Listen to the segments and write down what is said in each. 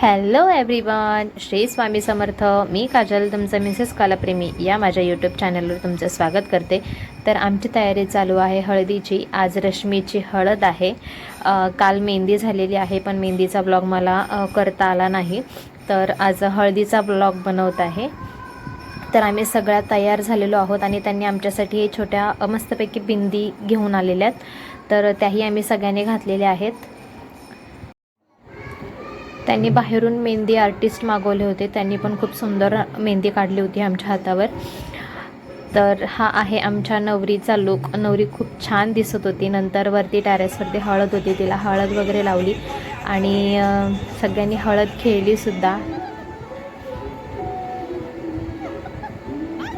Hello everyone, Shri Swami Samarth. मी काजल, तुमचं Mrs कलाप्रेमी या माझ्या यूट्यूब चॅनलवर तुमचं स्वागत करते. तर आमची तयारी चालू आहे हळदीची. आज रश्मीची हळद आहे. काल मेहंदी झालेली आहे, पण मेहंदीचा ब्लॉग मला करता आला नाही. तर आज हळदीचा ब्लॉग बनवत आहे. तर आम्ही सगळ्या तयार झालेलो आहोत आणि त्यांनी आमच्यासाठी छोट्या मस्तपैकी बिंदी घेऊन आलेल्या आहेत. तर त्याही आम्ही सगळ्यांनी घातलेल्या आहेत. त्यांनी बाहेरून मेहंदी आर्टिस्ट मागवले होते. त्यांनी पण खूप सुंदर मेहंदी काढली होती आमच्या हातावर. तर हा आहे आमच्या नवरीचा लुक. नवरी खूप छान दिसत होती. नंतर वरती टेरेसवरती हळद होती, तिला हळद वगैरे लावली आणि सगळ्यांनी हळद खेळलीसुद्धा.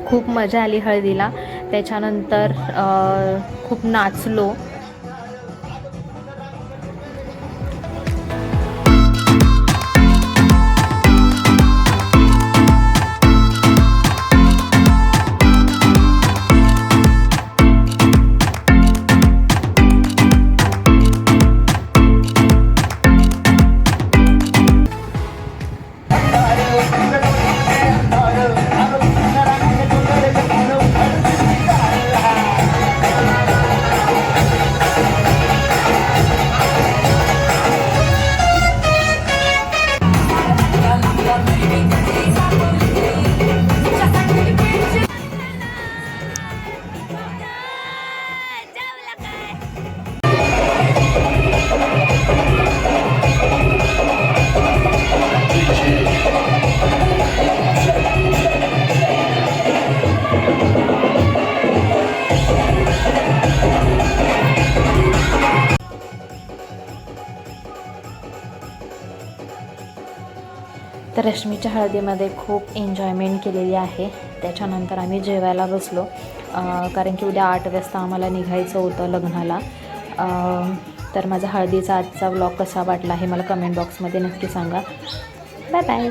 खूप मजा आली हळदीला. त्याच्यानंतर खूप नाचलो. तर रश्मीच्या हळदीमध्ये खूप एन्जॉयमेंट केलेली आहे. त्याच्यानंतर आम्ही जेवायला बसलो, कारण की उद्या 8 वाजता आम्हाला निघायचं होतं लग्नाला. तर माझा हळदीचा आजचा व्लॉग कसा वाटला हे मला कमेंट बॉक्समध्ये नक्की सांगा. Bye bye.